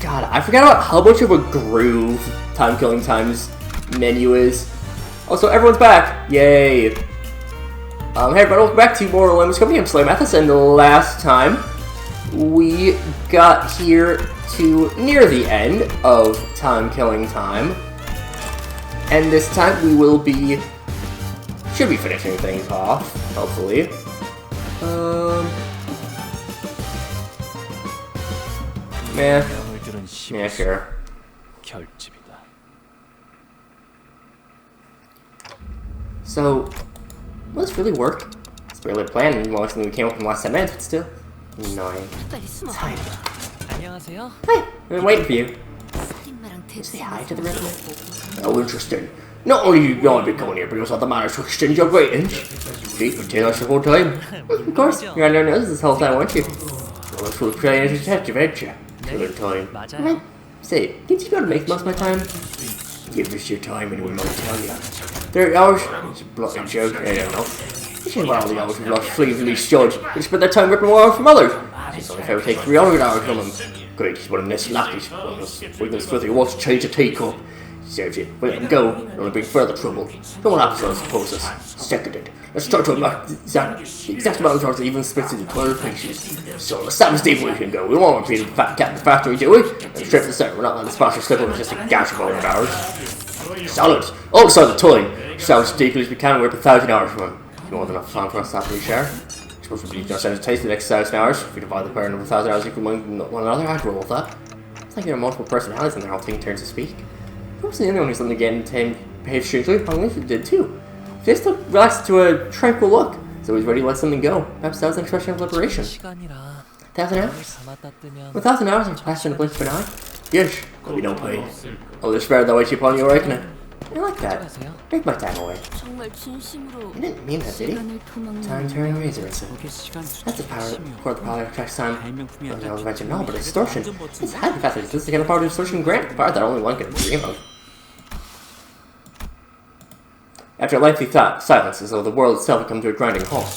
God, I forgot about how much of a groove TimeKilling Time's menu is. Oh, so everyone's back! Yay! Hey everybody, welcome back to more Limbus Company. I'm SlayerMathis, and the last time we got here to near the end of TimeKilling Time. And this time we will be... should be finishing things off, hopefully. Yeah, sure. So, will this really work? It's barely a plan, and most of them came up in the last 10 minutes, but still. Annoying. Hi. Hi, I've been waiting for you. Say hi to the resident. Oh, interesting. Not only you know I've been coming here, but you also have the manners to exchange your greetings. See, you've been us the whole time. Of course, you're under nose this whole time, weren't you? Well, it's full playing as a detective, ain't you? Good time. Right. Say, did you be able to make most of my time? Give us your time and we might tell you. 30 hours? It's a bloody joke, I don't know. This ain't about all the hours we've lost fleas and these studs. We spend that time ripping water from others. It's only fair we take 300 hours from them. Great, he's one of them slappies. We're going to filthy wants to change a teacup. Serves it. We let him go, and it'll bring further trouble. No one happens to suppose us. Seconded. Let's start to unlock the exact amount of hours that even splits into 12 pieces. So, the Sam Steve we can go. We don't want to repeat the fat cat in the factory, do we? And straight to the center. We're not letting the sponsor slip over just a gash of 100 hours. Solid. All beside the time. Sounds deeply as we can, and rip 1,000 hours from him. More than enough time for us to happily share. I suppose we'll be just send a taste for the next 1,000 hours. If we divide the burden of 1,000 hours equal one another, I'd roll with that. It's like there are multiple personalities and they're all taking turns to speak. I wasn't the only one who's letting the game behave strangely. Unleashed did too. She just relaxed to a tranquil look, so he's ready to let something go. Perhaps that was an expression of liberation. 1,000 hours? 1,000 hours are passed in a blink of an eye. Yes, there'll be no pain. I'll despair that way upon your reckoning. I like that. Take my time away. He didn't mean that, did he? Time turning razor, it's that's the power for the power attracts time. I was mentioned no, but distortion. It's highly fascinating. This is the kind of power of distortion grant, power that only one can dream of. After a lengthy silence, as though the world itself had come to a grinding halt.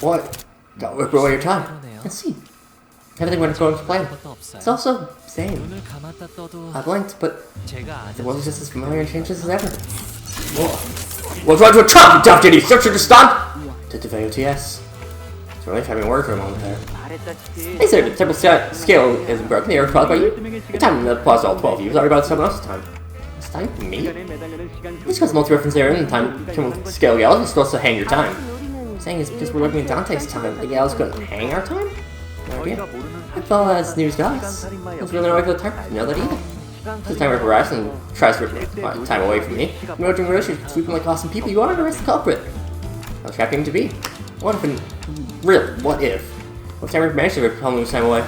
What? Don't rip away your time. Let's see. Everything went according to plan. It's also same. I blinked, but the world is just as familiar and changes as ever. Whoa. We'll try to a trap, you daft idiot! Search to stop! To devote, yes. It's really having a word for a moment there. Hey sir, the temple scale isn't broken. The error caused by you. Your time applies to all 12 of you. It's already about someone else's time. It's time for me? It's because multi-reference error in the time scale gals is supposed to hang your time. I'm saying it's because we're looking at Dante's time. The gals couldn't hang our time? No idea. I felt as news guys. It's really no regular time. You know that either. The time ripper arrives and tries to rip time away from me. You know, during roast, you're sweeping like awesome people. You want to arrest the culprit. How shocking to be. What if, really, what if? What time ripper managed to rip Halloween's time away?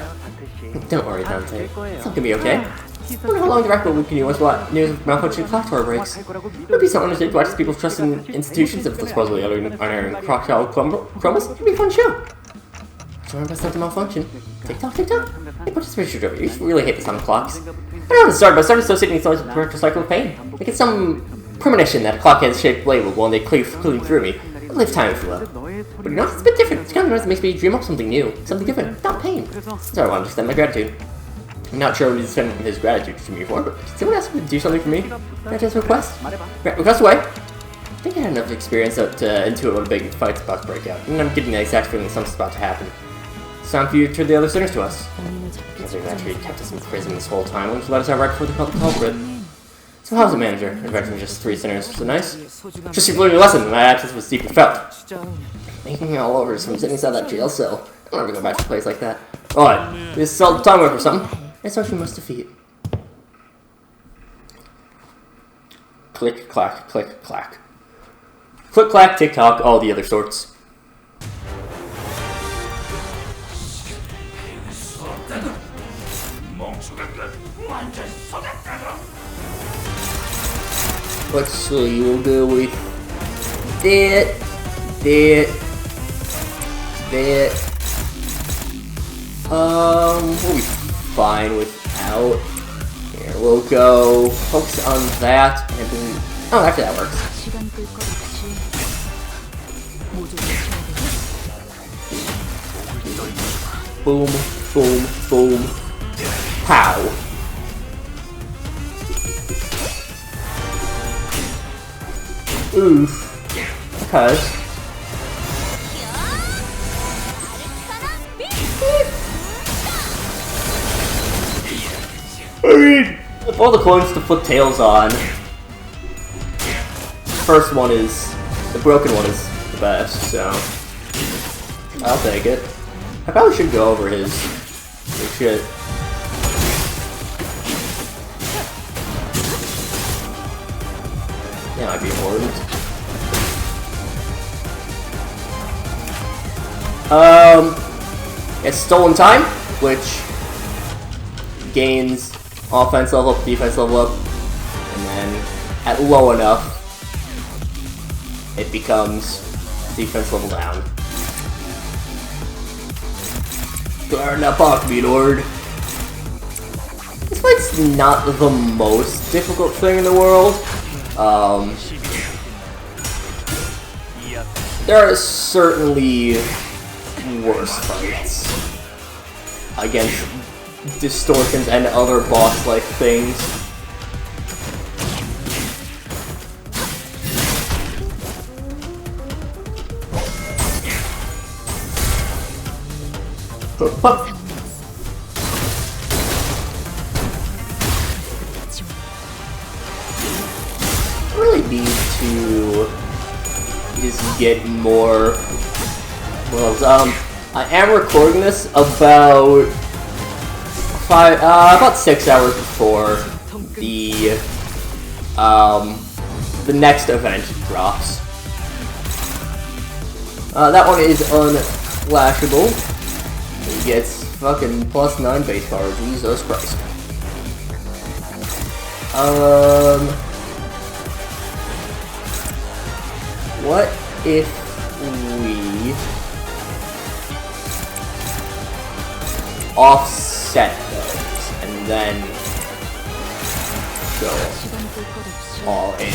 Don't worry, Dante. It's not gonna be okay. I wonder how long the record we can use what news of malfunctioning clock tower breaks. It would be so interesting to watch people's trust in institutions if supposedly unerring crocodile crumbles. It'd be a fun show. Trying to start to malfunction. Tick-tock, tick-tock. Hey, put this picture over. You really hate the sound of clocks. I don't know how to start, but I started associating thoughts with a cycle of pain. Like it's some premonition that a clock has shaped label when they cleave through me. I live time if you will. But you know, it's a bit different. It's kind of nice. It makes me dream up something new, something different, without pain. So I want to extend my gratitude. I'm not sure what he's sending his gratitude to me for, but can someone ask him to do something for me? Can I just request? Request away. I think I had enough experience into it when a big fight's about to break out, and I'm getting the exact feeling something's about to happen. It's time for you to turn the other sinners to us. Because we've actually kept us in prison this whole time, and let us out right before they call the culprit. So how's the manager? Eventually just 3 sinners. So nice? Just you've learned your lesson. My absence was deeply felt. Making me all over from sitting inside that jail cell. I don't ever go back to a place like that. Alright, this is the time work or something. That's what you must defeat. Click, clack, click, clack. Click, clack, tick tock, all the other sorts. Let's see, we'll go with that. We'll be fine without. Here, we'll go focus on that, and then, oh, actually that works. Boom, boom, boom. Pow. Oof. Okay. I mean, of all the coins to put tails on, the first one is, the broken one is the best, so I'll take it. I probably should go over his shit. Yeah, might be important. It's Stolen Time, which gains offense level up, defense level up, and then at low enough, it becomes defense level down. Turn that box, me lord. This fight's not the most difficult thing in the world. There are certainly worse fights against distortions and other boss-like things. I really need to just get more. Well, I am recording this about about 6 hours before the next event drops. That one is unflashable. He gets fucking +9 base power. Jesus Christ. What if we offset those and then go all in?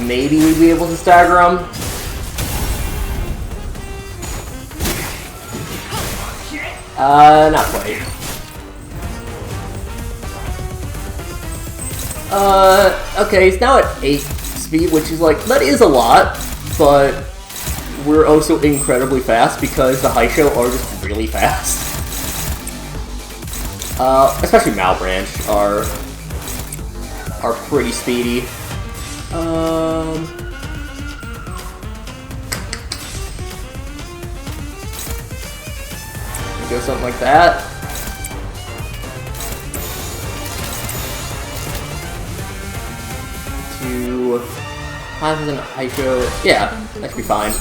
Maybe we'd be able to stagger them. Not quite. Okay, he's now at 8 speed, which is like, that is a lot, but we're also incredibly fast because the high show are just really fast. Especially Malbranch are pretty speedy. Go something like that. To have an Hydro. Yeah, that should be fine.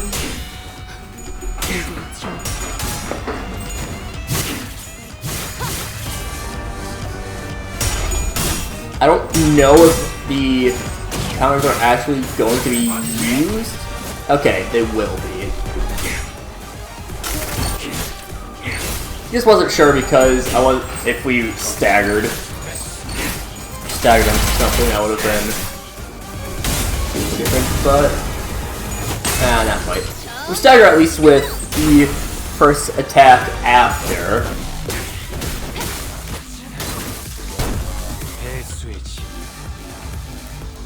I don't know if the counters are actually going to be used. Okay, they will be. Just wasn't sure because if we staggered them something, that would have been different, but not quite. We stagger at least with the first attack after.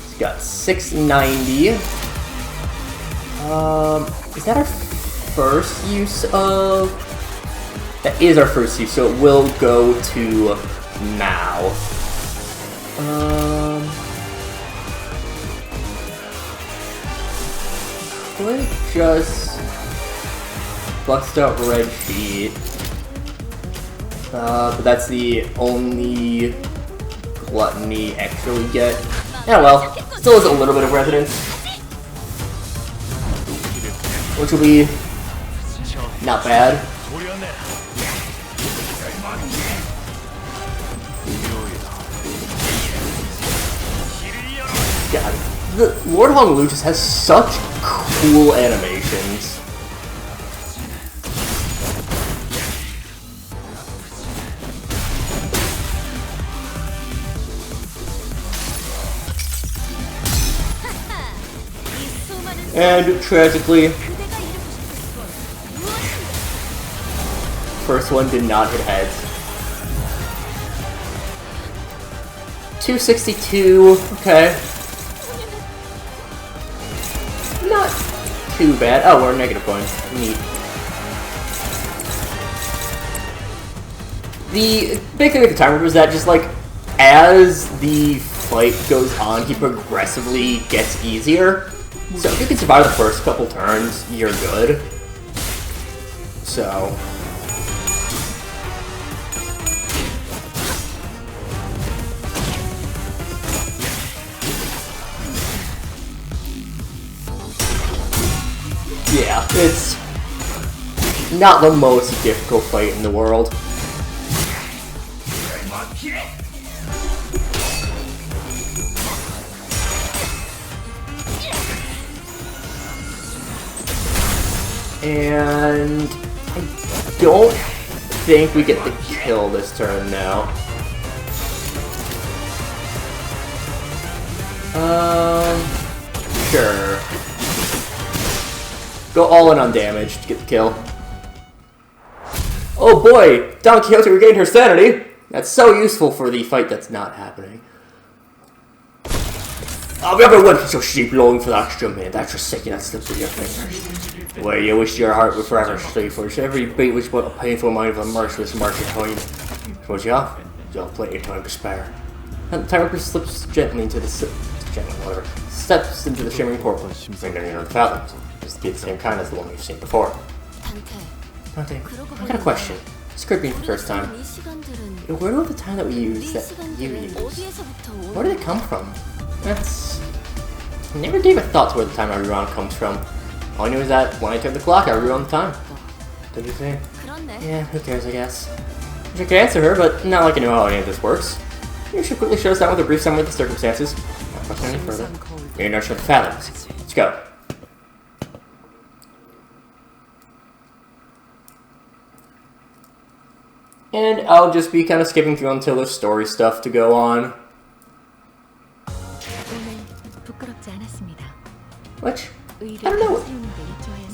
He's got 690. Is that our first use of? That is our first use, so it will go to Mao. Let's just bust out red sheet. But that's the only gluttony extra we get. Yeah, well, still has a little bit of resonance, which will be not bad. God, the Lord Hong just has such cool animations. And tragically, first one did not hit heads. 262, okay. Not too bad. Oh, we're negative points. Neat. The big thing with the timer was that just like, as the fight goes on, he progressively gets easier. So if you can survive the first couple turns, you're good. So... yeah, it's not the most difficult fight in the world. And I don't think we get the kill this turn now. Sure. Go all in on damage to get the kill. Oh boy! Don Quixote regained her sanity! That's so useful for the fight that's not happening. I've never went so sheep long for that extra minute. That's just sick, that slips through your fingers. Well, you wish your heart would forever stay for us. Every beat was but a painful mind of a merciless march of time. What you have? You have plenty of time to spare. And the timer slips gently into the steps into the shimmering portal. Bring down your own fathoms. Just be the same kind as the one you've seen before. Dante, I got a question. This could be the first time. Where do all the time that we use that you use? Where did it come from? That's... I never gave a thought to where the time I rerun comes from. All I knew is that when I turn the clock, I rerun the time. Did you say? Yeah, who cares, I guess. I could answer her, but not like I know how any of this works. You should quickly show us down with a brief summary of the circumstances. Not question any further. You're not sure the fathoms. Let's go. And I'll just be kind of skipping through until there's story stuff to go on. Which, I don't know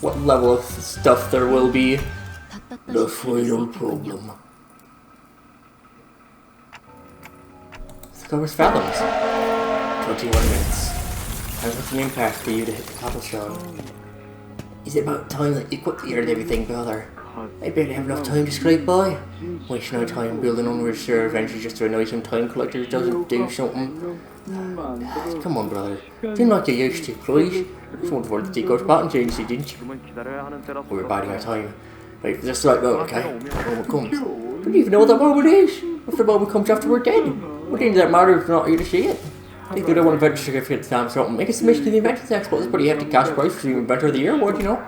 what level of stuff there will be. The final problem. Let's go with fathoms. 21 minutes. How's the impact for you to hit the cobblestone? Is it about time that you quickly heard everything, brother? I barely have enough time to scrape by. Wasting our time building unreserved adventures just to annoy some time collectors doesn't do something. Come on, brother. Do like you used to, please. Just wanted to take our spot and change it, didn't you? We were biding our time. Wait for just the right moment, okay? The moment comes. We don't even know what that moment is. If the moment comes after we're dead, what does that matter if we're not here to see it? I think they don't want to venture if it's time something. Make a submission to the Inventions Expo. It's a pretty hefty cash price for the Inventor of the Year award, you know?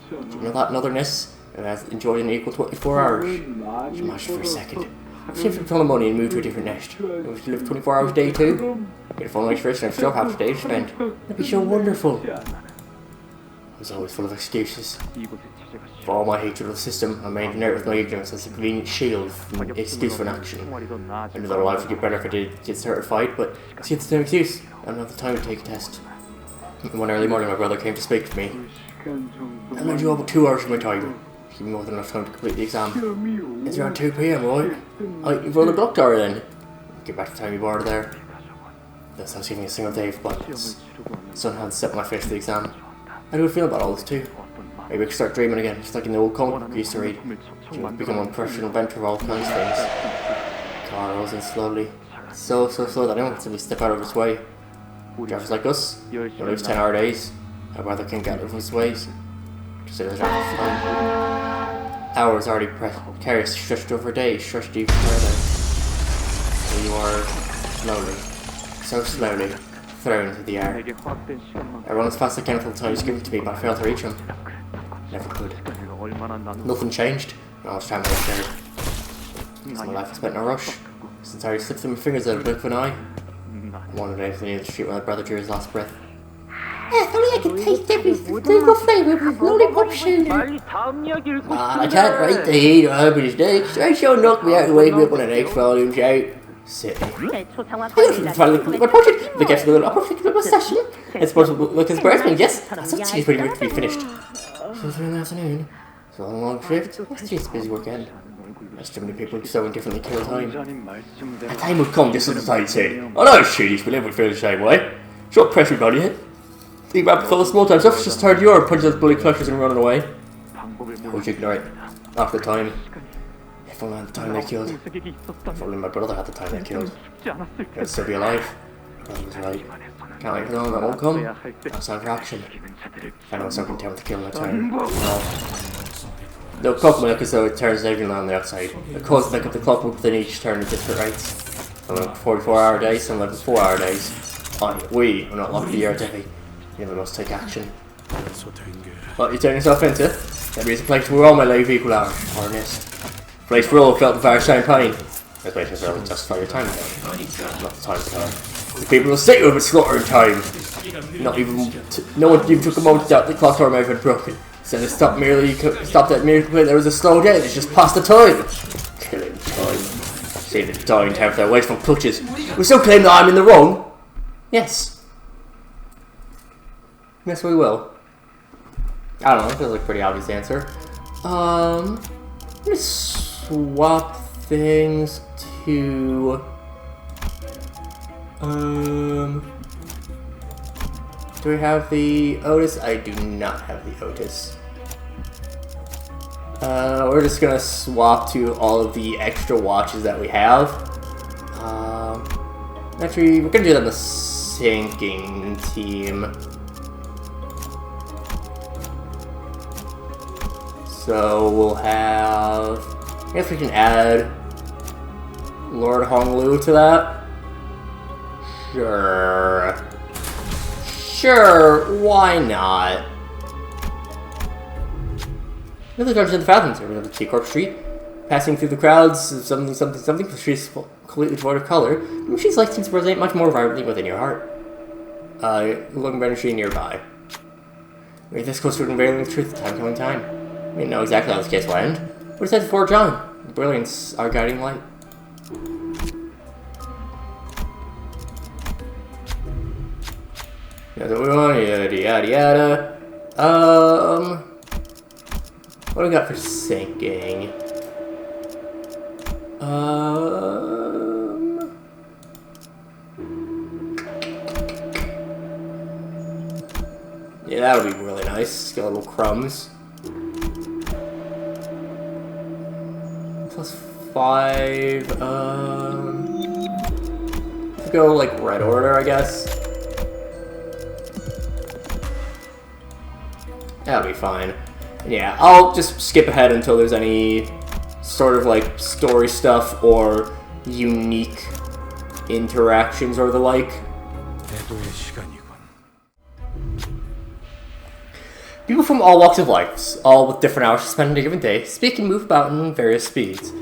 Do you know that in otherness? It has enjoyed an equal 24 hours. Smash for a second. Shift a ton of money and move to a different nest. You wish to live 24 hours a day too? Get a full night's rest and have still half a day to spend. That'd be so wonderful. I was always full of excuses. For all my hatred of the system, I made inert with my ignorance as a convenient shield from excuse for inaction. I knew that our lives would get better if I did get certified, but see, it's no excuse. I don't have the time to take a test. And one early morning, my brother came to speak to me. I lent you about 2 hours of my time. Give me more than enough time to complete the exam. It's around 2 PM, right? You've rolled a block tower then. Get back to the time you borrowed there. This I was giving a single day of blackness. The sun had set my face for the exam. How do you feel about all this too? Maybe we could start dreaming again, just like in the old comic book we used to read. You would become a professional inventor of all kinds of things. The car rolls in slowly. So slow that anyone can simply step out of its way. Drivers like us, you lose 10-hour days. Our brother can't get out of his ways. Just as hours already precarious, stretched over days, stretched even further. So you are so slowly, thrown into the air. I run as fast as I can until the time is given to me, but I failed to reach him. Never could. Nothing changed. I was trying to get scared. Because my life was spent in a rush. Since I already slipped through my fingers at a blink of an eye. One day I was near the street where my brother drew his last breath. If only I could taste every single flavour of his lollipop shooter. I can't write the heat or open his next. I shall knock me out and wake me up on the next volume shout. Sit. I don't finally complete my portrait. The guest of the little opera session. It's supposed to look as embarrassment, yes? That's what she's pretty much to be finished. So 3 in the afternoon. So a long shift. She's busy working. There's too many people so indifferently kill time. A time would come, just as the tide said. I know it's shitty, but everyone feels the same way. Short press everybody, eh? Think about before the small time stuff, just tired you are, punching those bloody clutches and running away. How would you ignore it? After the time. If only had the time they killed. If only my brother had the time they killed. He'd still be alive. Brother was right. Can't wait for the moment that won't come. That's time for action. I know it's not content with the kill that time. No. The clock will look as though it turns everything on the outside. The cause of the clock will within each turn at different rates. Some like 44-hour days, some like 4-hour days. We are not locked the year Debbie. You never must take action. What you turn yourself into? There is a place where all my life equal hours are nest. A place where all felt the fire champagne. This place is really justify your time though. Not the time for time. The people will sit with it slaughtering time. No one even took a moment to doubt the clock tower may have been broken. Instead of stopped at merely there was a slow day, it's just past the time. Killing time. Save the dying time for their wasteful clutches. We still claim that I'm in the wrong. Yes. Yes, we will. I don't know, it feels like a pretty obvious answer. Let's swap things to... do we have the Otis? I do not have the Otis. We're just gonna swap to all of the extra watches that we have. Actually, we're gonna do that on the sinking team. So we'll have... I guess we can add Lord Honglu to that. Sure, why not? Another Dungeons and Fathoms, over the T-Corp Street. Passing through the crowds, something, the street is completely devoid of color. The machine's light seems to resonate much more vibrantly within your heart. Looking for energy nearby. We're this close to unveiling the truth of TimeKilling Time. We didn't know exactly how this case will end. We're set to forge on. Brilliance, our guiding light. That's what we want, yada yada yada. What do we got for sinking? Yeah, that would be really nice. Get a little crumbs. +5, go like red order, I guess. That'll be fine. Yeah, I'll just skip ahead until there's any sort of like story stuff or unique interactions or the like. People from all walks of life, all with different hours to spend on a given day, speak and move about in various speeds.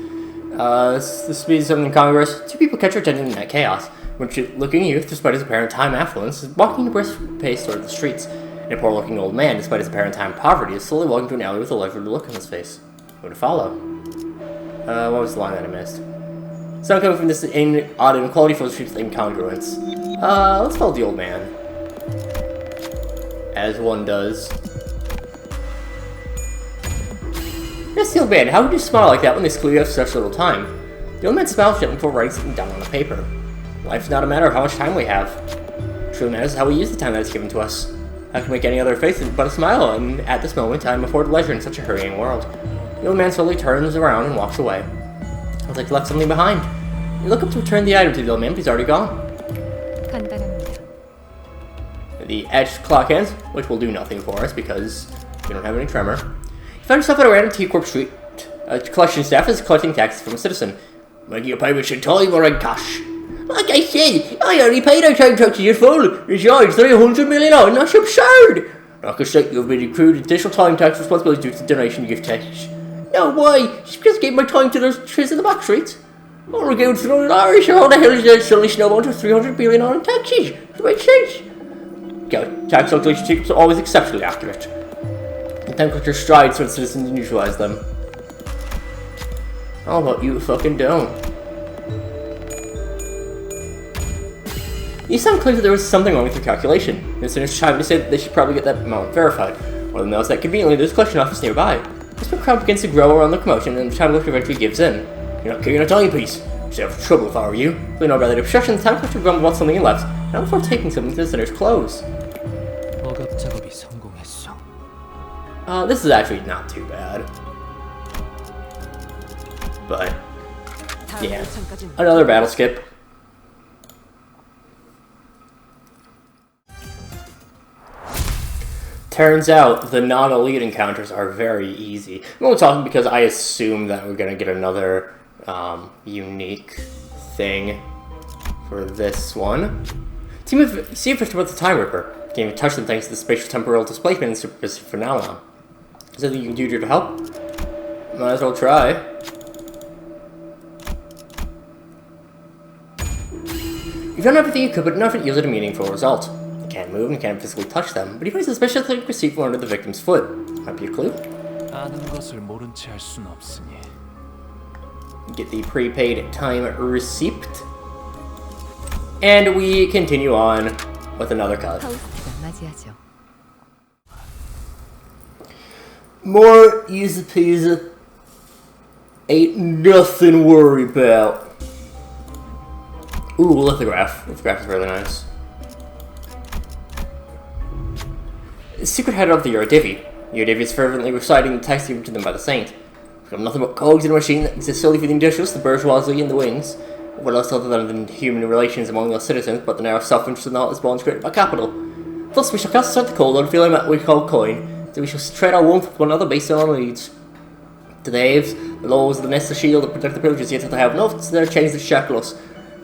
The speed is something incongruous. Two people catch your attention in that chaos. When looking youth, despite his apparent time affluence, is walking at a brisk pace toward the streets. And a poor-looking old man, despite his apparent time poverty, is slowly walking through an alley with a leisurely look on his face. Who to follow? What was the line that I missed? Sound coming from this odd inequality for the streets of incongruence. Let's follow the old man. As one does. Yes, the old man, how would you smile like that when they school you have such little time? The old man smiles gently before writing something down on the paper. Life is not a matter of how much time we have. It truly matters how we use the time that is given to us. How can we make any other face but a smile, and at this moment I am afforded leisure in such a hurrying world. The old man slowly turns around and walks away. I was like he left something behind. You look up to return the item to the old man, but he's already gone. The edged clock ends, which will do nothing for us because we don't have any tremor. You find yourself at a random T-Corp street. A collection staff is collecting taxes from a citizen. Making a payment in time or in cash. Like I said, I already paid our time taxes in full. Besides, 300 million on, that's absurd. Like I said, you have been accrued additional time tax responsibility due to the donation gift tax. No, why? Just because I gave my time to those trees in the back streets. Oh, we're going to throw Irish. How the hell is that suddenly snowball to 300 billion on in taxes? Does that make sense? Okay, tax calculation tickets are always exceptionally accurate. And time collectors strive so the citizens neutralize them. How about you fucking don't? You sound clear that there was something wrong with your calculation. The listeners chimed to say that they should probably get that amount verified. One of them knows that conveniently there's a collection office nearby. As the crowd begins to grow around the commotion, and the time collector eventually gives in. You're not carrying a timepiece. Stay out of trouble if I were you. Feeling about the obstruction, the time collector grumbled about something he left, not before taking something to the center's clothes. This is actually not too bad. But, yeah. Another battle skip. Turns out the non-elite encounters are very easy. I'm only talking because I assume that we're gonna get another unique thing for this one. See if it's about the Time Ripper. Can't even touch them thanks to the spatial temporal displacement and superposition phenomenon. Is there anything you can do to help? Might as well try. You've done everything you could, but none of it yielded a meaningful result. You can't move and can't physically touch them, but you find a special receipt under the victim's foot. Might be a clue. Get the prepaid time receipt. And we continue on with another cut. More easy peasy. Ain't nothing to worry about. Ooh, lithograph. Lithograph is really nice. Secret head of the Eurodivi. Eurodivi is fervently reciting the text given to them by the saint. From nothing but cogs in a machine that exists solely for the industrialists, the bourgeoisie, and the wings. What else other than human relations among us citizens, but the narrow self-interest and thoughtless bonds created by capital? Thus we shall cast aside the cold and feeling that we call coin, so we shall trade our warmth with one another based on our needs. To the haves, the laws of the nest, the shield that protect the privileges, yet they have not their chains that shackle us.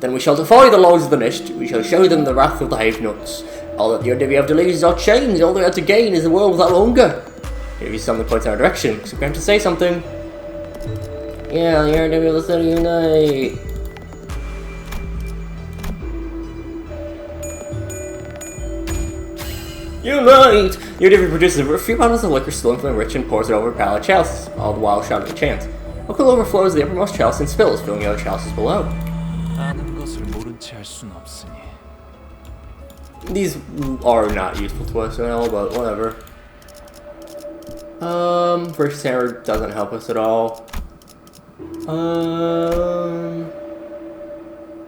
Then we shall defy the laws of the nest, we shall show them the wrath of the have-nots. All that the Eurodivi have to lose is our chains, all they have to gain is a world without hunger. Maybe something points in our direction, because we're going to say something. Yeah, the Eurodivi will still unite. Unite! Eurodivi produces a few bottles of liquor stolen from the rich and pours it over pallet chalices, all the while shouting a chant. Alcohol overflows the uppermost chalice and spills, filling the other chalices below. These are not useful to us at all, but whatever. Versus Hammer doesn't help us at all.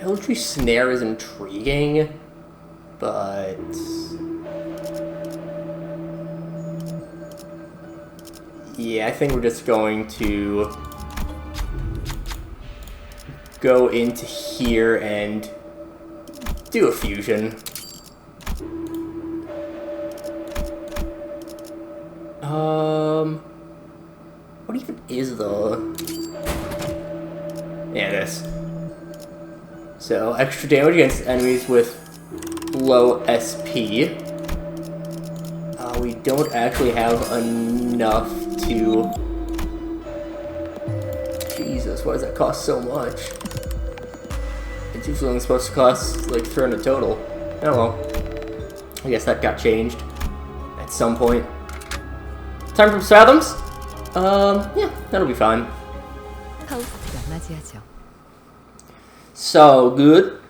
Eldritch Snare is intriguing, but... yeah, I think we're just going to go into here and do a fusion. What even is the... yeah, it is. So, extra damage against enemies with low SP. We don't actually have enough to... Jesus, why does that cost so much? It's usually only supposed to cost like 300 total. Oh well. I guess that got changed at some point. Time for fathoms? Yeah, that'll be fine. So good.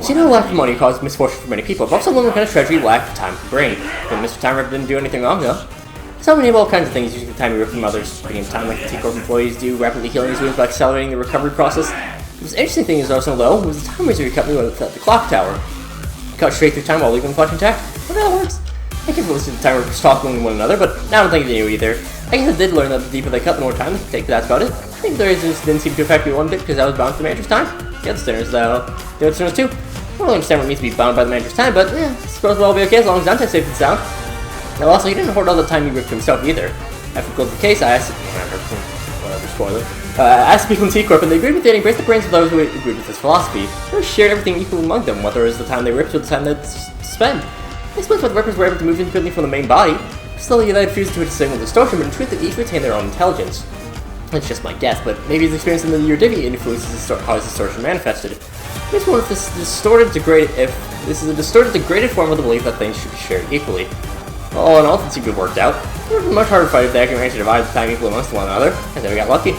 See, no lack of money causes misfortune for many people, but also one kind of treasury lack of time to bring. But Mr. Time Ripper didn't do anything wrong, though. So many of all kinds of things using the time he ripped from others, bringing time like the T-Corp employees do, rapidly healing his wounds by accelerating the recovery process. The most interesting thing is also, though, was the time razor he cut me with at the clock tower. He cut straight through time while leaving the clock intact. Well, that works. I can't listen to the time rippers talking to one another, but I don't think they knew either. I guess I did learn that the deeper they cut, the more time they could take, but that's about it. I think the razors didn't seem to affect me one bit because I was bound to the manager's time. The other sinners, though. The other sinners, too. I don't really understand what it means to be bound by the manager's time, but I suppose we'll all be okay as long as Dante's safe and sound. Now, also, he didn't hoard all the time he ripped to himself either. After it was the case, I asked... whatever, spoiler. I asked people in T-Corp, and they agreed with it and embraced the brains of those who agreed with his philosophy. They shared everything equally among them, whether it was the time they ripped or the time they'd spend. I suppose why the rippers were able to move independently from the main body. Slowly, they had fused into a single distortion, but in truth, they each retain their own intelligence. That's just my guess, but maybe his experience in the Eurodivi influences how his distortion manifested. I just wonder if this is a distorted, degraded form of the belief that things should be shared equally. All in all, it seemed to have worked out. It would be a much harder fight if they actually managed to divide the time equally amongst one another, and then we got lucky.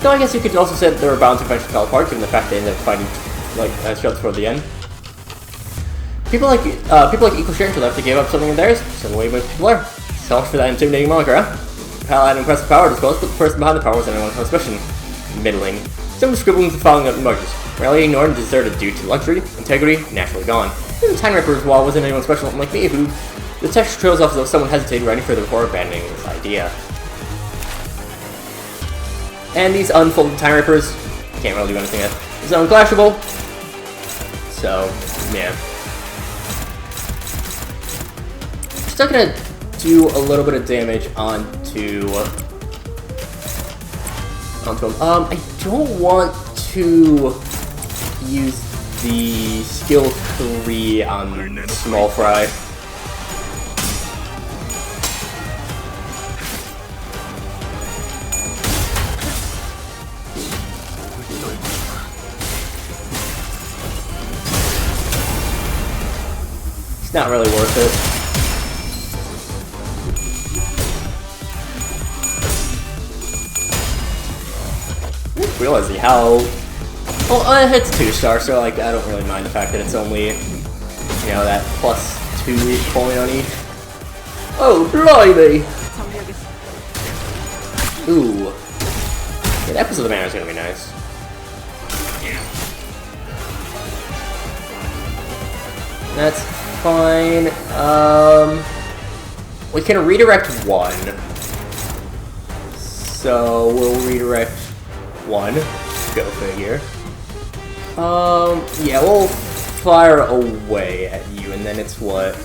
Though I guess you could also say that they were bound to eventually fall apart, given the fact they ended up fighting, like, shells toward the end. People like equal strength will have to give up something of theirs. So the way most people are. So much for that intimidating moniker, huh? Pal had impressive power to disclose, but the person behind the power was anyone with suspicion. Middling. Some scribbling and following up emojis. Rarely ignored and deserted due to luxury, integrity, naturally gone. Even Time Ripper's wall wasn't anyone special like me, who the text trails off as though someone hesitated any further before abandoning this idea. And these unfolded Time Rippers can't really do anything yet. It's unclashable. So, yeah. Still gonna do a little bit of damage onto him. I don't want to use the skill 3 on Small Fry. It's not really worth it. Realizing how... Well, it's 2-star, so like I don't really mind the fact that it's only, you know, that +2 point on each. Oh, blimey! Ooh. Yeah, the episode of the manor is gonna be nice. That's fine. We can redirect 1. So we'll redirect 1. Go figure. Yeah, we'll fire away at you, and then it's what?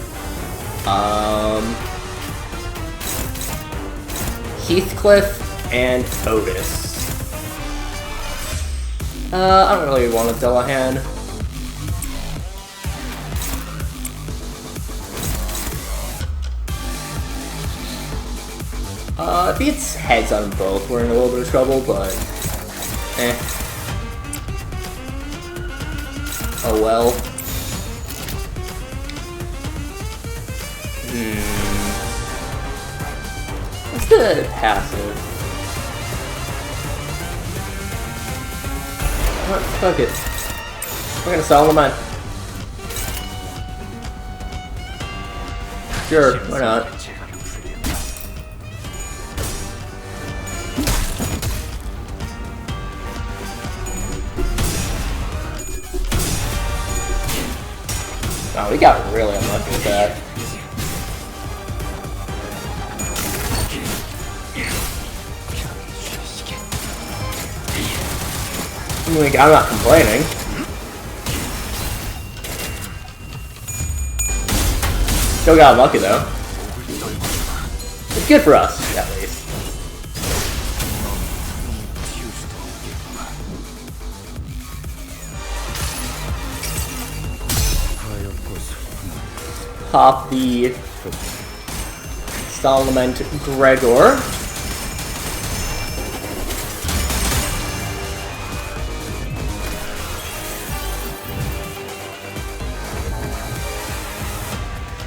Heathcliff and Otis. I don't really want a Delahan. If he gets heads on both, we're in a little bit of trouble, but eh. Oh well. What's the passive? What? Fuck it. We're gonna sell them on. Sure, why not? Oh, we got really unlucky with that. I mean, I'm not complaining. Still got unlucky though. It's good for us, at least. Pop the Solomon Gregor.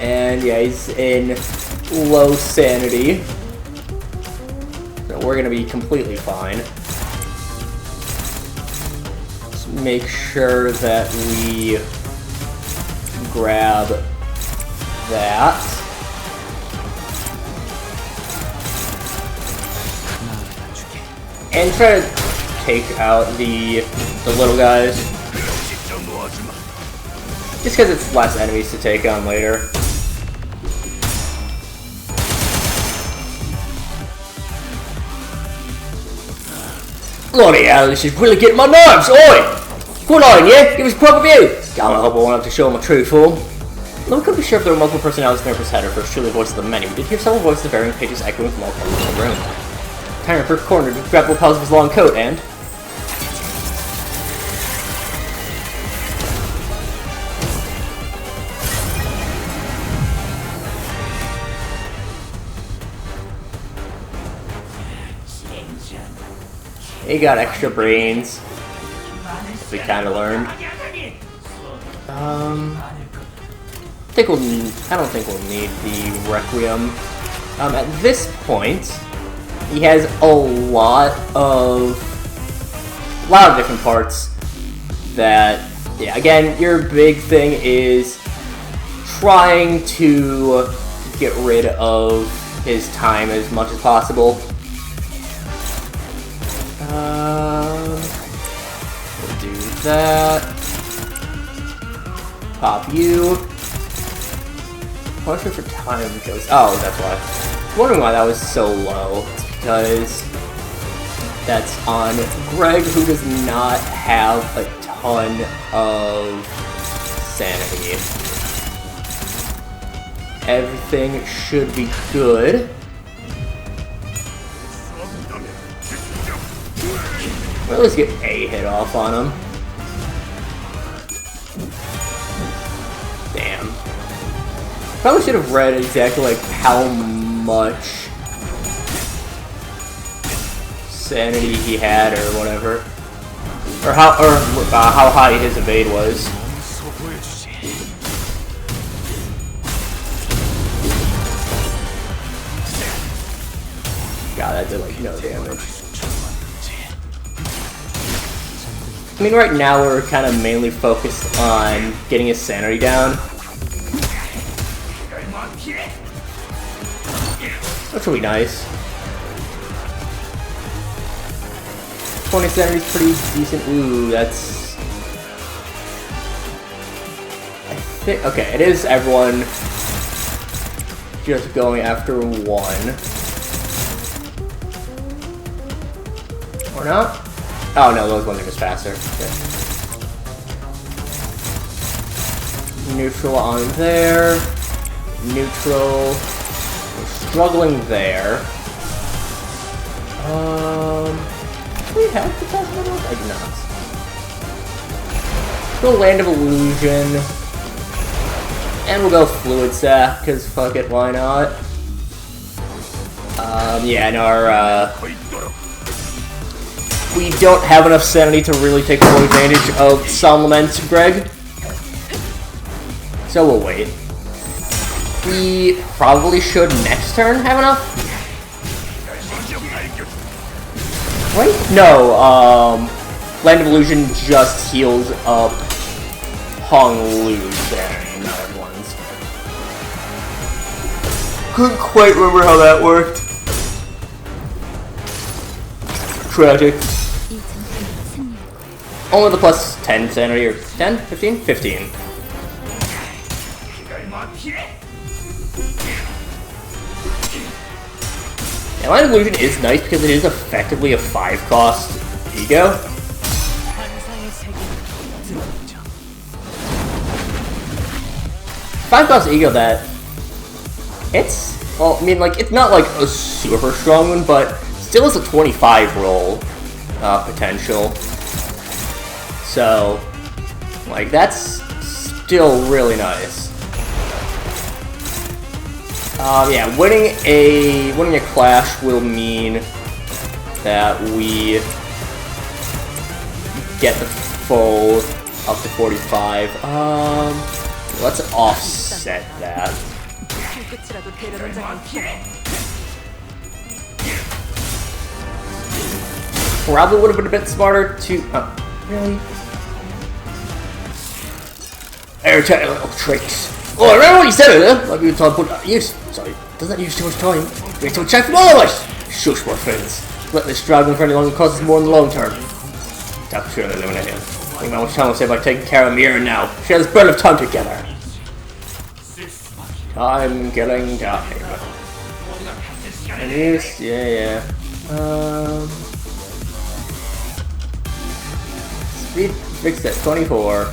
And yeah, he's in low sanity. So we're gonna be completely fine. Just make sure that we grab that. And try to take out the little guys. Just because it's less enemies to take on later. Bloody hell, this is really getting my nerves, oi! Good on you, give us a proper view! God, I hope I won't have to show my true form. Though we couldn't be sure if there were multiple personalities in Ripper's head or if it was truly the voice of the many, we did hear several voices of varying pages echoing from all corners of the room. Time Ripper cornered, grabbed the lapels of his long coat and... he got extra brains. We kind of learned. I don't think we'll need the Requiem. At this point, he has a lot of different parts that, yeah, again, your big thing is trying to get rid of his time as much as possible. We'll do that. Pop you. Punishment for time goes. Oh, that's why. I'm wondering why that was so low. It's because that's on Greg, who does not have a ton of sanity. Everything should be good. We'll at least get a hit off on him. Damn. Probably should have read exactly like how much sanity he had or whatever. Or how high his evade was. God, that did like no damage. I mean, right now we're kind of mainly focused on getting his sanity down. Which will be nice. 20 sanity is pretty decent. Ooh, that's... I think... Okay, it is everyone just going after one. Or not? Oh no, those ones are just faster. Okay. Neutral on there. Neutral. We're struggling there. Do we have the test minerals? I do not. Go Land of Illusion. And we'll go Fluid Sac, because fuck it, why not? Yeah, and our, we don't have enough sanity to really take full advantage of Solemn Lament, Greg. So we'll wait. We probably should next turn have enough. Right? No, Land of Illusion just heals up Hong Lu's sanity, not everyone's. Couldn't quite remember how that worked. Tragic. Only the plus 10 sanity, or 10? 15? 15. Yeah, Land of Illusion is nice because it is effectively a 5-cost ego. 5-cost ego that... It's... Well, I mean, like, it's not like a super strong one, but still is a 25 roll potential. So, like, that's still really nice. Yeah, winning a clash will mean that we get the full up to 45. Let's offset that. Probably would have been a bit smarter to. Really? Air attack little tricks. Oh, I remember what you said earlier. Like you were trying to put that use. Sorry, does that use too much time? We need to check from all of us. Shush, my friends. Let this struggle for any longer cause us more in the long term. Stop sure to eliminate him. Think about what time will say by taking care of Mira now. Share this burn of time together. TimeKilling Time. And use, yeah. Speed fixed at 24.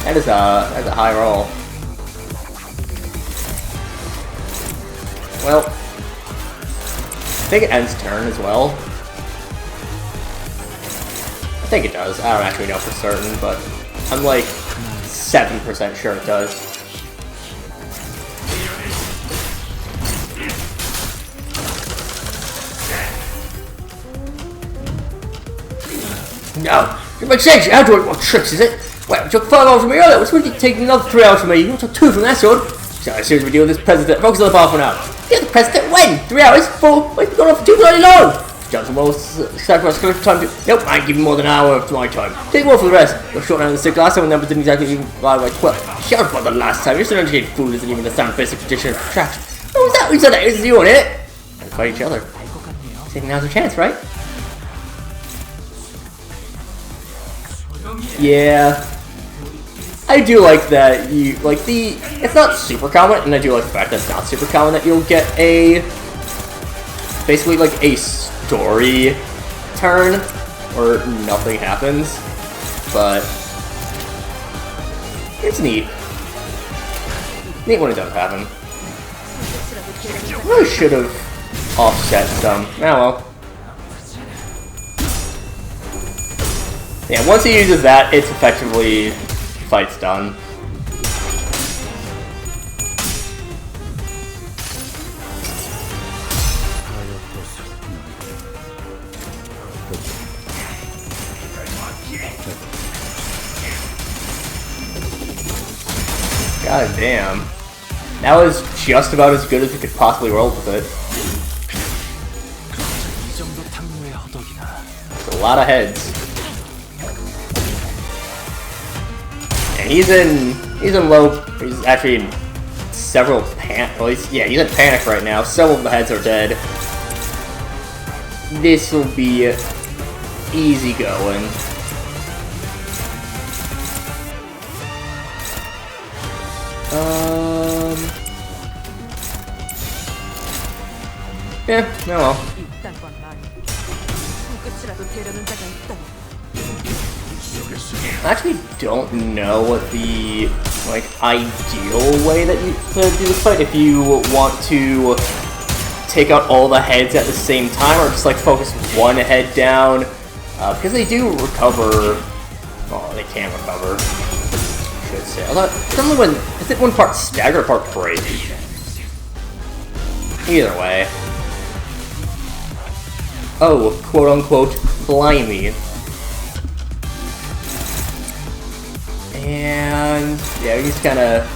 That is that's a high roll. Well, I think it ends turn as well. I think it does. I don't actually know for certain, but I'm like 7% sure it does. No! It makes sense! How do I what tricks is it? Well, it took 5 hours from me earlier. What's with you taking another 3 hours from me? You took 2 from that sword. So I seriously deal with this president. Focus on the bar for now. Yeah, the president when? 3 hours? 4? Wait, we've gone on for too bloody long! Johnson will sacrifice collective time to... Nope, I ain't giving more than an hour of my time. Take one for the rest. You're short down the stick last time when numbers didn't exactly even lie like 12. Shut up about the last time. You're still educated fool isn't even the sound basic tradition of trash. What was that? We said that is you on it. And fight each other. Taking now's a chance, right? Yeah. I do like that you, like the, it's not super common, and I do like the fact that it's not super common that you'll get a, basically like a story turn, or nothing happens, but it's neat. Neat when it does happen. Really should have offset some. Oh well. Yeah, once he uses that, it's effectively, fight's done. God damn. That was just about as good as we could possibly roll with it. It's a lot of heads. And he's in low, he's actually in several well, he's in panic right now. Several of the heads are dead. This will be easy going. Yeah, oh well. I actually don't know what the ideal way that you to do this fight. If you want to take out all the heads at the same time, or just like focus one head down, because they do recover. Oh, they can recover. I should say. Although, is it one part stagger, part break? Either way. Oh, quote unquote, blimey. And yeah, we just kinda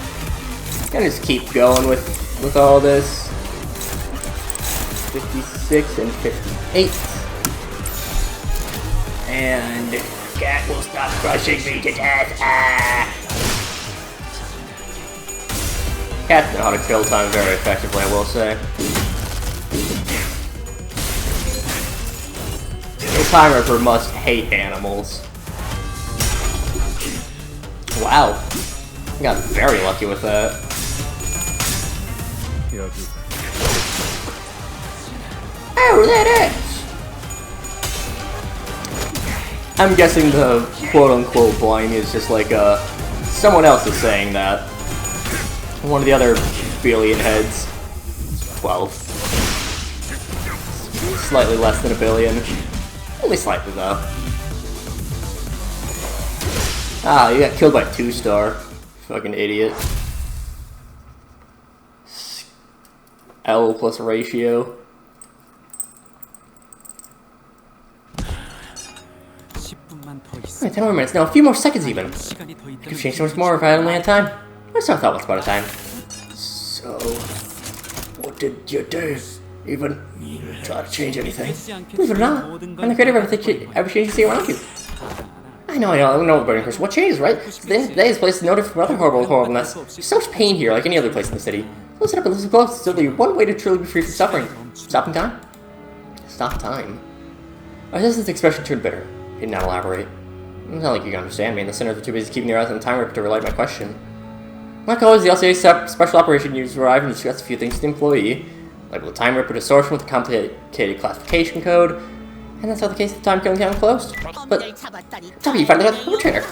just keep going with all this. 56 and 58. And Cat will stop crushing me to death. Ah! Cats know how to kill time very effectively, I will say. The Time Ripper must hate animals. Wow. I got very lucky with that. Oh, that is! I'm guessing the quote-unquote blind is just like, someone else is saying that. One of the other billion heads. 12. Slightly less than a billion. Only slightly, though. Ah, you got killed by 2-star. Fucking idiot. L plus ratio. Wait, 10 more minutes. No, a few more seconds even. I could have changed so much more if I only had time. I just thought once about a time. So, what did you do? Even try to change anything? Believe it or not, I'm the creator of everything you see around you. I know, Burning Curse. What changes, right? Today's place is noted for other horribleness. There's so much pain here, like any other place in the city. Listen up and listen close. There's only one way to truly be free from suffering. Stopping time? Stop time? Our assistant's expression turned bitter. He did not elaborate. It's not like you can understand me, and the sinners are too busy keeping their eyes on the Time Ripper to relate my question. Like always, the LCA special operation units arrive and discuss a few things with the employee. Label the Time Ripper distortion with a complicated classification code. And that's how the case of the TimeKilling Time closed. But, Tommy, you finally got the perpetrator.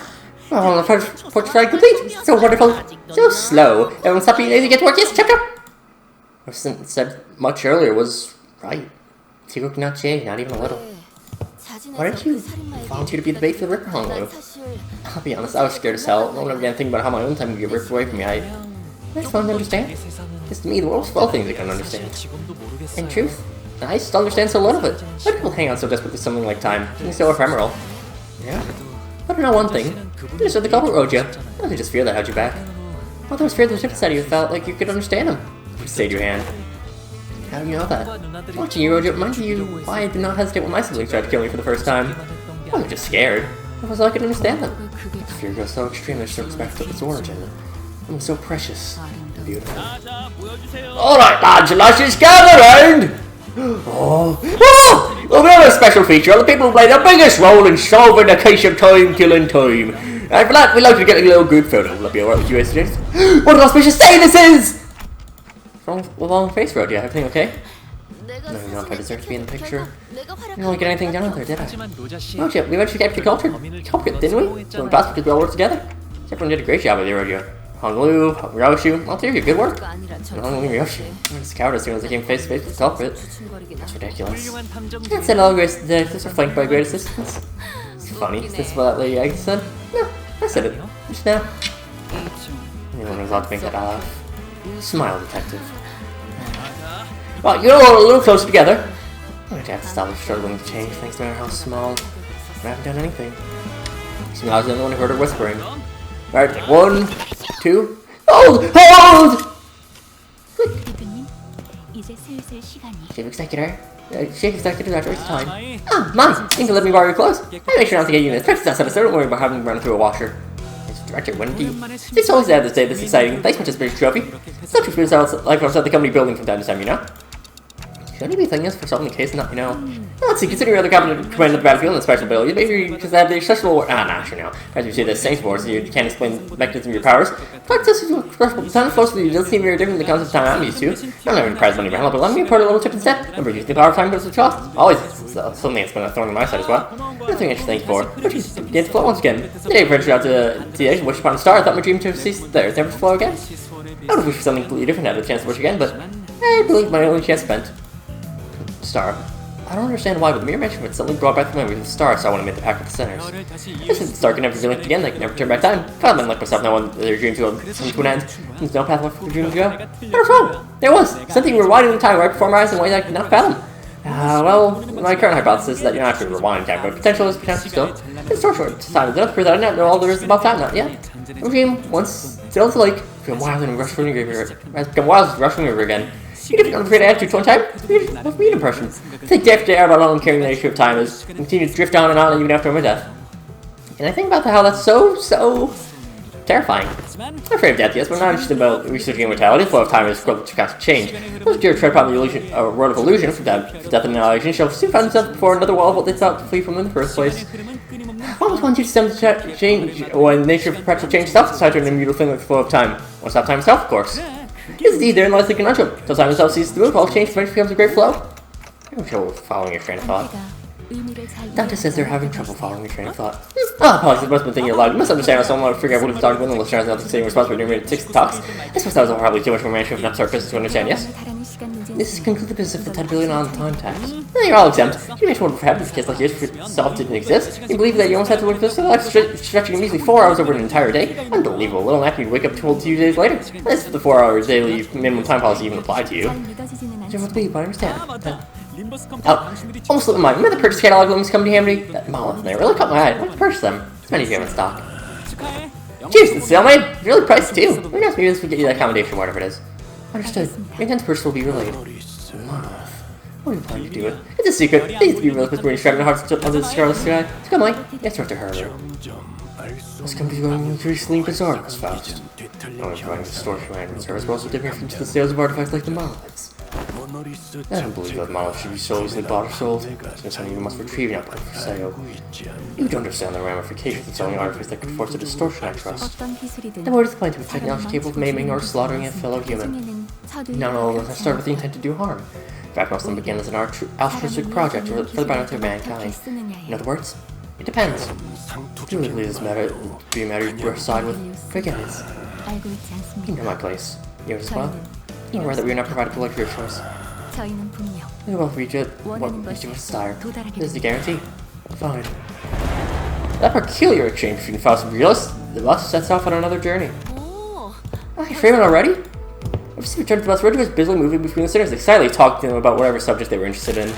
Oh, the first portrait complete. So wonderful. So slow. Everyone stop being lazy, get to work. Yes, chapter. What said much earlier was right. Secret cannot change, not even a little. Why didn't you volunteer to be the bait for the Ripper Honolulu? I'll be honest, I was scared as hell. I don't ever again think about how my own time would get ripped away from me. I just wanted to understand. Because to me, the world's full of things I couldn't understand. In truth, I just understand so little of it. Why do people hang on so desperately to something like time? Something so ephemeral. Yeah. But I know one thing. You just said the culprit rode you. It wasn't just fear that held you back. Well, there was fear that was inside of you felt like you could understand him. You stayed your hand. How do you know that? Watching you, Rojo, mind you, why I did not hesitate when my siblings tried to kill me for the first time. I wasn't just scared. It was like I could understand them. The fear goes so extreme there's no respect to its origin. It was so precious and beautiful. Alright lads and lasses, gather round! Oh, we have a special feature on the people who play the biggest role in solving the case of time-killing time. And for that, we'd like to get a little group photo. Will that be alright with you, students? What an auspicious day this is! What's wrong with long face, Road? Yeah, everything okay? No, you know if I deserve to be in the picture. You didn't really get anything done out there, did I? No, Chip, we eventually captured the culprit, didn't we? It's only possible because we all worked together. Everyone did a great job with the rodeo. Honglu, Ryoshu, all three of you, good work. Honglu, Ryoshu. I was a coward as soon as I came face to face with the culprit. That's ridiculous. Can't say all the great statistics are flanked by great assistance. It's funny, is this what that lady Agnes said? No, I said it. Just now. Anyone was allowed to make that laugh. Smile, detective. Well, you're all a little closer together. I'm going to have to stop struggling to change, thanks no matter how small. I haven't done anything. So I was the only one who heard her whispering. Alright, 1, 2. Hold! Chief Executor. Chief Executor, that's waste time. Ah, mine! You can let me borrow your clothes. I make sure not to get you in this practice episode, so don't worry about having to run through a washer. Director Wendy. It's always sad to say this exciting. Thanks for this big trophy. It's not true for like outside the company building from time to time, you know? Should you be thanking us for solving the case and not, you know? Well, let's see, considering you're the competent commander of the battlefield and special ability, maybe because they have the accessible actually no. As you see the same force, you can't explain the mechanism of your powers. But this is a ton of flows for you doesn't seem very different than the concept of time I'm used to. I'm never impressed money behind, but let me impart a little tip instead. Remember, using the power of time goes to cost. Always something that's been a thorn in my side as well. Nothing I should thank for. But you get to flow once again. Today I ventured out to the edge and wished upon a star. I thought my dream to cease there. Never to flow again. I would have wished for something completely different to have the chance to wish again, but I believe my only chance spent. Star. I don't understand why, but the mere mention of it suddenly brought back the memory of the star, so I want to make the pact with the sinners. This is the star can never be linked again, they can never turn back time. Found men like myself now when their dreams will come to an end. There's no path left for the dreams to go. What was wrong? There was! Something rewinding the time right before my eyes in ways I could not fathom. Well, my current hypothesis is that you don't have to rewind time, but potential is potential still. It's so short time is enough to prove that I don't know all there is about time not yet. The dream, once still to the lake, become wild and rush from the river. Become wild and rush from the river again. You get an unafraid attitude one time. What's me an impression? I think day after day about alone carrying the issue of time is continue to drift on and on even after my death. And I think about how that's so terrifying. I'm afraid of death, yes, but I'm not interested about researching immortality. The flow of time is equal to constant change. Those dear tread upon the illusion, world of illusion for death and annihilation shall soon find themselves before another wall of what they thought to flee from in the first place. What was one you stem to change when nature of perpetual change itself decides to an immutable thing like the flow of time? What's that time itself, of course? Yes, indeed, therein lies the conundrum. Till time itself ceases to move, all change eventually becomes a great flow. I'm sure we're following your train of thought. Doctor says they're having trouble following your train of thought. Apologies, I must have been thinking aloud. You must understand how someone would figure out what he's talking about and the listeners not saying responsible for numerate 6 talks. I suppose that was probably too much information for an episode business to understand, yes? This concludes the business of the 10 billion on time tax. You're all exempt. You make one for having a case like yours if itself didn't exist. You believe that you almost had to work this life stretching measly 4 hours over an entire day? Unbelievable. Little nap you'd wake up to 2 days later. That's the 4 hours daily minimum time policy even applied to you. You're what believe, but I understand. Almost slipped my mind. Remember the purchase catalog Limbus Company handy? That monolith there really caught my eye. I'd purchase them. Many of you have in stock. Cheers, the sale made. It's really priced too. Let me ask maybe this will get you that accommodation, whatever it is. Understood. Your intense purchase will be relayed. Monolith. What are you planning to do with it? It's a secret. It needs to be revealed because we're enshrined in the hearts under the scarlet sky. So come on, let's start to hurry. This company's going increasingly bizarre this fast. Not only providing the store command and service, but also dipping into the sales of artifacts like the monoliths. I don't believe that monolith should be so easily bought or sold, since you must retrieve an output for sale. You don't understand the ramifications of selling artifacts that could force a distortion, I trust. The word is plain to a technology capable of maiming or slaughtering a fellow human. Not all of them have started with the intent to do harm. In fact, most of them began as an altruistic project for the benefit of mankind. In other words, it depends. Do you believe this matter to be a matter you side with? Forget it. You know my place. Yours as well? You know that we are not provided the luxury of choice. We will reach it. What you desire. This is the guarantee. Fine. That peculiar exchange between Faust and Realist, the bus sets off on another journey. Okay, Freeman already? Ever since we returned to the bus, Roger was busily moving between the sinners, excitedly talking to them about whatever subject they were interested in.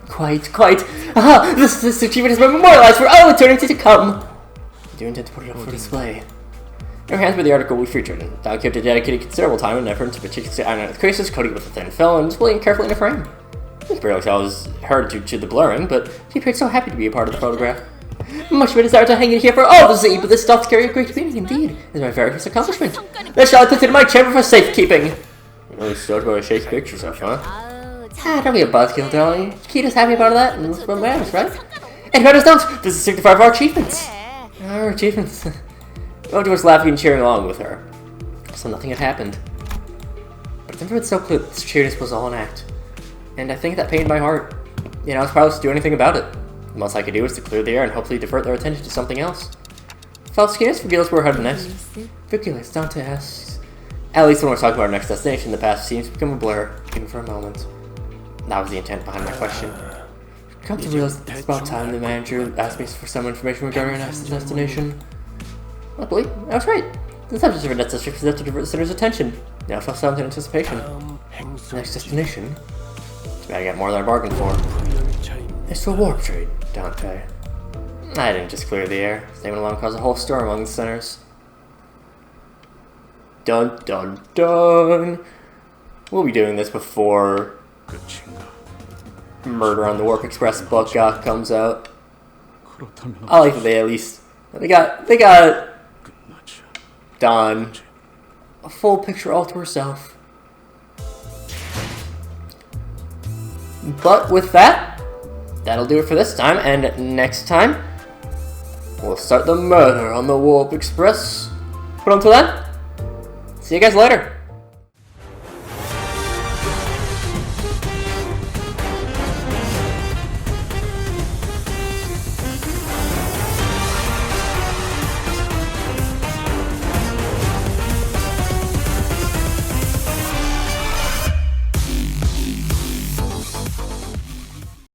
Quite. Aha! This achievement has been memorialized for all eternity to come! I do intend to put it up for display. In her hands were the article we featured, and Donkey dedicated considerable time and effort into particularly ironing out the creases, coating it with a thin film, and displaying carefully in a frame. You could barely tell it was her due to the blurring, but she appeared so happy to be a part of the photograph. Much of it desire to hang it here for all to see, but this stuff to carry a great meaning indeed. It is my very first accomplishment. This shall I put it in my chamber for safekeeping. You're really stoked about to shake pictures of, huh? Don't be a buzzkill, darling. Kita's happy about that, and that's what matters, right? And who don't? This is signify of our achievements. Our achievements. Oji was laughing and cheering along with her. So nothing had happened. But it's never been so clear that this cheeriness was all an act. And I think that pained my heart. You know, I was powerless to do anything about it. The most I could do was to clear the air and hopefully divert their attention to something else. Felt curious for Gillis where we're headed next. Vigilance, Dante asks. At least when we're talking about our next destination, the past seems to become a blur, even for a moment. That was the intent behind my question. Come to realize that it's about time the manager asked me for some information regarding our next destination. Luckily, I was right. The subject of our next destination is to divert the center's attention. Now I feel silent in anticipation. Next destination? It's bad I got more than I bargained for. It's for warp trade, Dante. I didn't just clear the air. Staying along caused a whole storm among the centers. Dun dun dun! We'll be doing this before Murder on the Warp Express book comes out. I like that they at least they got Dawn a full picture all to herself. But with that, that'll do it for this time, and next time we'll start the murder on the Warp Express. But until then, see you guys later.